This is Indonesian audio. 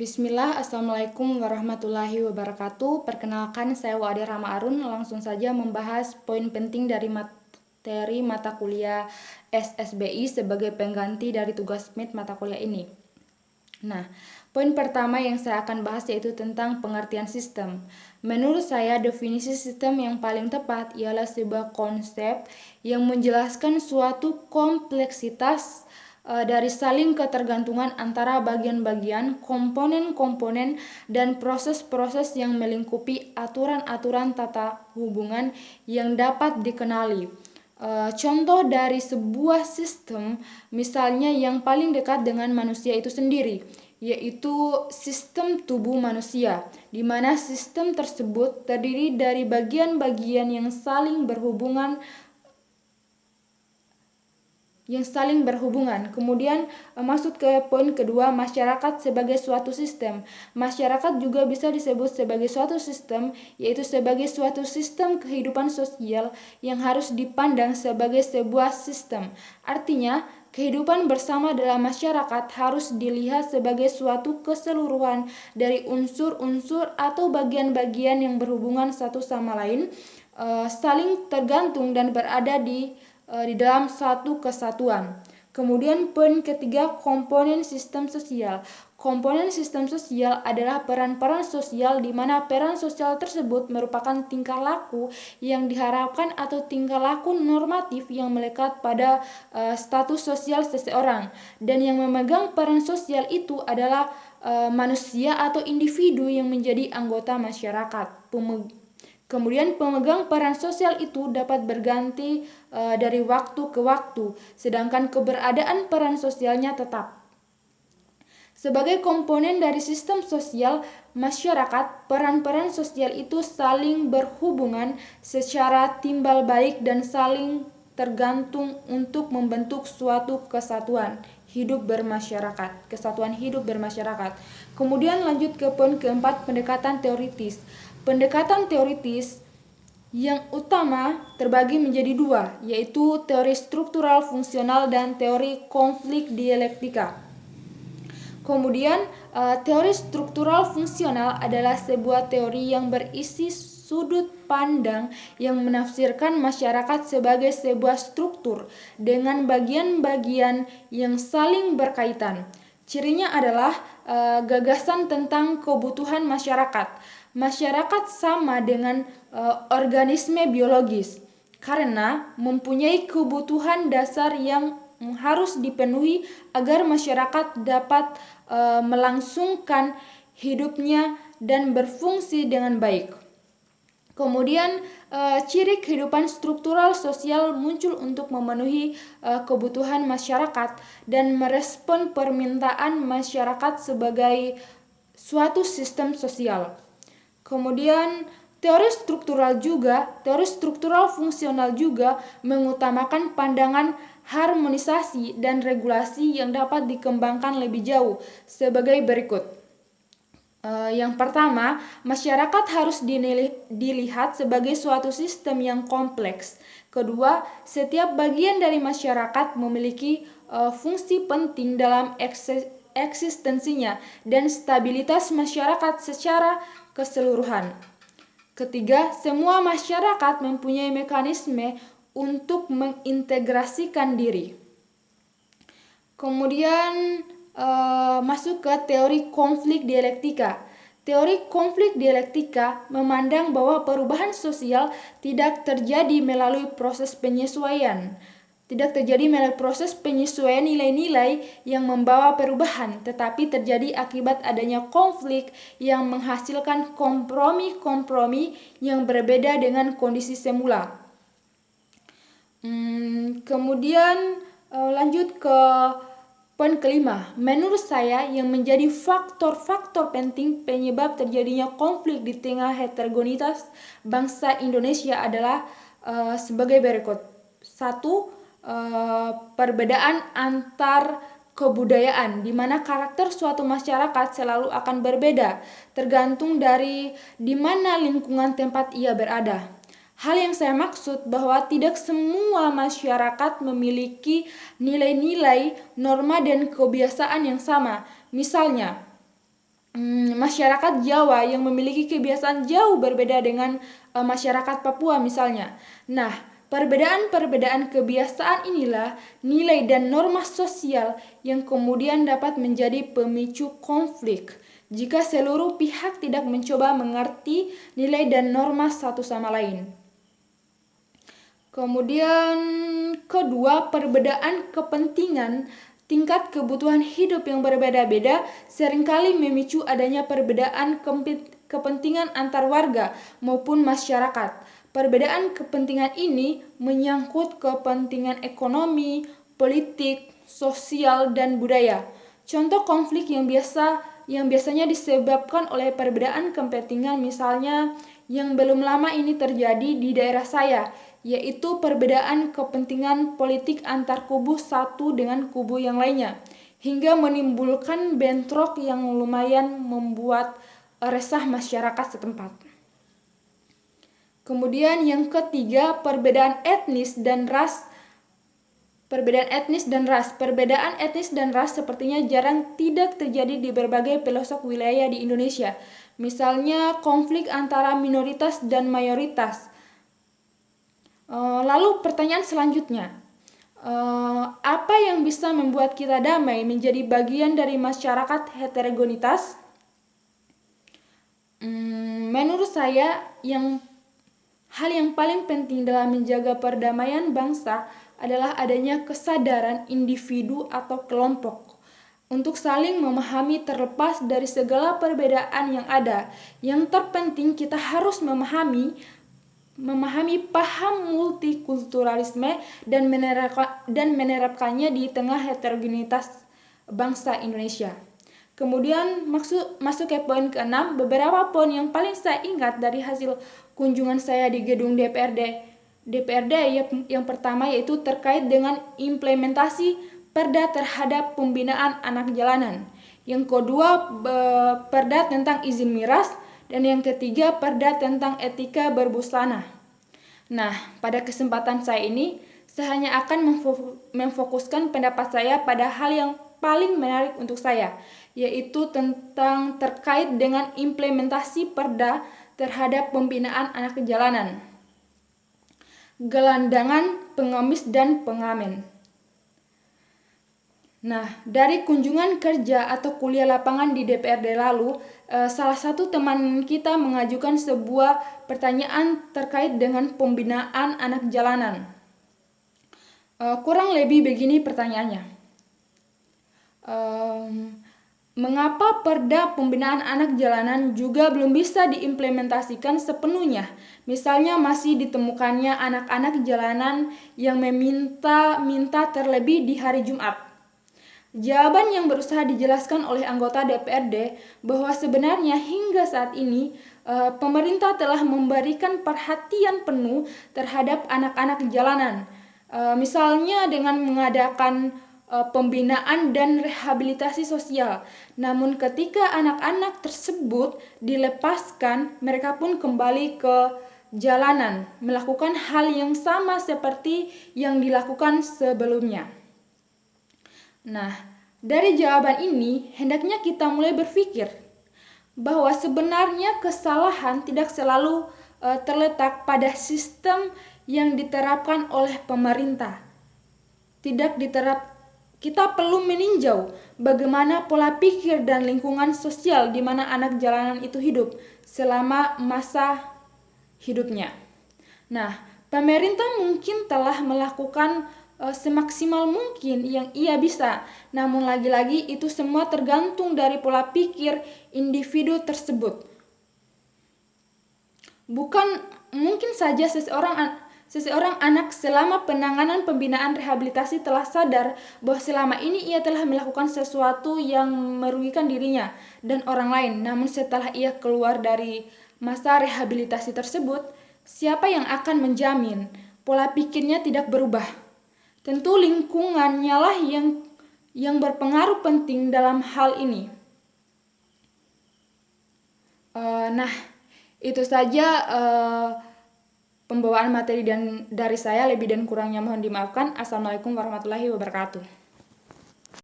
Bismillah, Assalamualaikum warahmatullahi wabarakatuh. Perkenalkan, saya Wade Rama Arun. Langsung saja membahas poin penting dari materi mata kuliah SSBI sebagai pengganti dari tugas MIT mata kuliah ini. Nah, poin pertama yang saya akan bahas yaitu tentang pengertian sistem. Menurut saya, definisi sistem yang paling tepat ialah sebuah konsep yang menjelaskan suatu kompleksitas dari saling ketergantungan antara bagian-bagian, komponen-komponen, dan proses-proses yang melingkupi aturan-aturan tata hubungan yang dapat dikenali. Contoh dari sebuah sistem, misalnya yang paling dekat dengan manusia itu sendiri, yaitu sistem tubuh manusia, di mana sistem tersebut terdiri dari bagian-bagian yang saling berhubungan. Kemudian masuk ke poin kedua, masyarakat sebagai suatu sistem. Masyarakat juga bisa disebut sebagai suatu sistem, yaitu sebagai suatu sistem kehidupan sosial yang harus dipandang sebagai sebuah sistem. Artinya, kehidupan bersama dalam masyarakat harus dilihat sebagai suatu keseluruhan dari unsur-unsur atau bagian-bagian yang berhubungan satu sama lain, saling tergantung dan berada di dalam satu kesatuan. Kemudian poin ketiga, komponen sistem sosial. Komponen sistem sosial adalah peran-peran sosial di mana peran sosial tersebut merupakan tingkah laku yang diharapkan atau tingkah laku normatif yang melekat pada status sosial seseorang. Dan yang memegang peran sosial itu adalah manusia atau individu yang menjadi anggota masyarakat. Kemudian pemegang peran sosial itu dapat berganti dari waktu ke waktu, sedangkan keberadaan peran sosialnya tetap. Sebagai komponen dari sistem sosial masyarakat, peran-peran sosial itu saling berhubungan secara timbal balik dan saling tergantung untuk membentuk suatu kesatuan hidup bermasyarakat. Kemudian lanjut ke poin keempat, pendekatan teoritis. Pendekatan teoritis yang utama terbagi menjadi dua, yaitu teori struktural fungsional dan teori konflik dialektika. Kemudian, teori struktural fungsional adalah sebuah teori yang berisi sudut pandang yang menafsirkan masyarakat sebagai sebuah struktur dengan bagian-bagian yang saling berkaitan. Cirinya adalah gagasan tentang kebutuhan masyarakat. Masyarakat sama dengan organisme biologis karena mempunyai kebutuhan dasar yang harus dipenuhi agar masyarakat dapat melangsungkan hidupnya dan berfungsi dengan baik. Kemudian ciri kehidupan struktural sosial muncul untuk memenuhi kebutuhan masyarakat dan merespon permintaan masyarakat sebagai suatu sistem sosial. Kemudian teori struktural fungsional juga mengutamakan pandangan harmonisasi dan regulasi yang dapat dikembangkan lebih jauh sebagai berikut. Yang pertama, masyarakat harus dilihat sebagai suatu sistem yang kompleks. Kedua, setiap bagian dari masyarakat memiliki fungsi penting dalam eksistensinya dan stabilitas masyarakat secara keseluruhan. Ketiga, semua masyarakat mempunyai mekanisme untuk mengintegrasikan diri. Kemudian masuk ke teori konflik dialektika. Teori konflik dialektika memandang bahwa perubahan sosial tidak terjadi melalui proses penyesuaian nilai-nilai yang membawa perubahan, tetapi terjadi akibat adanya konflik yang menghasilkan kompromi-kompromi yang berbeda dengan kondisi semula. Kemudian lanjut ke poin kelima. Menurut saya yang menjadi faktor-faktor penting penyebab terjadinya konflik di tengah heterogenitas bangsa Indonesia adalah sebagai berikut. 1. Perbedaan antar kebudayaan, di mana karakter suatu masyarakat selalu akan berbeda tergantung dari di mana lingkungan tempat ia berada. Hal yang saya maksud bahwa tidak semua masyarakat memiliki nilai-nilai, norma dan kebiasaan yang sama. Misalnya, masyarakat Jawa yang memiliki kebiasaan jauh berbeda dengan masyarakat Papua misalnya. Nah, perbedaan-perbedaan kebiasaan inilah nilai dan norma sosial yang kemudian dapat menjadi pemicu konflik jika seluruh pihak tidak mencoba mengerti nilai dan norma satu sama lain. Kemudian kedua, perbedaan kepentingan tingkat kebutuhan hidup yang berbeda-beda seringkali memicu adanya perbedaan kepentingan antar warga maupun masyarakat. Perbedaan kepentingan ini menyangkut kepentingan ekonomi, politik, sosial, dan budaya. Contoh konflik yang biasanya disebabkan oleh perbedaan kepentingan misalnya yang belum lama ini terjadi di daerah saya, yaitu perbedaan kepentingan politik antar kubu satu dengan kubu yang lainnya, hingga menimbulkan bentrok yang lumayan membuat resah masyarakat setempat. Kemudian yang ketiga, perbedaan etnis dan ras. Perbedaan etnis dan ras sepertinya jarang tidak terjadi di berbagai pelosok wilayah di Indonesia. Misalnya konflik antara minoritas dan mayoritas. Lalu pertanyaan selanjutnya, apa yang bisa membuat kita damai menjadi bagian dari masyarakat heterogenitas? Menurut saya, hal yang paling penting dalam menjaga perdamaian bangsa adalah adanya kesadaran individu atau kelompok untuk saling memahami terlepas dari segala perbedaan yang ada. Yang terpenting kita harus memahami paham multikulturalisme dan menerapkannya di tengah heterogenitas bangsa Indonesia. Kemudian masuk ke poin ke-6, beberapa poin yang paling saya ingat dari hasil kunjungan saya di gedung DPRD yang pertama yaitu terkait dengan implementasi Perda terhadap pembinaan anak jalanan. Yang kedua, Perda tentang izin miras. Dan yang ketiga, Perda tentang etika berbusana. Nah, pada kesempatan saya ini, saya hanya akan memfokuskan pendapat saya pada hal yang paling menarik untuk saya, yaitu terkait dengan implementasi Perda terhadap pembinaan anak jalanan, gelandangan, pengemis, dan pengamen. Nah, dari kunjungan kerja atau kuliah lapangan di DPRD lalu, salah satu teman kita mengajukan sebuah pertanyaan terkait dengan pembinaan anak jalanan. Kurang lebih begini pertanyaannya. Mengapa Perda pembinaan anak jalanan juga belum bisa diimplementasikan sepenuhnya? Misalnya masih ditemukannya anak-anak jalanan yang meminta terlebih di hari Jumat. Jawaban yang berusaha dijelaskan oleh anggota DPRD bahwa sebenarnya hingga saat ini pemerintah telah memberikan perhatian penuh terhadap anak-anak jalanan. Misalnya dengan mengadakan pembinaan dan rehabilitasi sosial. Namun ketika anak-anak tersebut dilepaskan, mereka pun kembali ke jalanan, melakukan hal yang sama seperti yang dilakukan sebelumnya. Nah, dari jawaban ini, hendaknya kita mulai berpikir bahwa sebenarnya kesalahan tidak selalu terletak pada sistem yang diterapkan oleh pemerintah. Kita perlu meninjau bagaimana pola pikir dan lingkungan sosial di mana anak jalanan itu hidup selama masa hidupnya. Nah, pemerintah mungkin telah melakukan semaksimal mungkin yang ia bisa, namun lagi-lagi itu semua tergantung dari pola pikir individu tersebut. Mungkin saja seseorang anak selama penanganan pembinaan rehabilitasi telah sadar bahwa selama ini ia telah melakukan sesuatu yang merugikan dirinya dan orang lain, namun setelah ia keluar dari masa rehabilitasi tersebut, siapa yang akan menjamin pola pikirnya tidak berubah? Tentu lingkungannya lah yang berpengaruh penting dalam hal ini. Nah, itu saja pembawaan materi dari saya. Lebih dan kurangnya mohon dimaafkan. Assalamualaikum warahmatullahi wabarakatuh.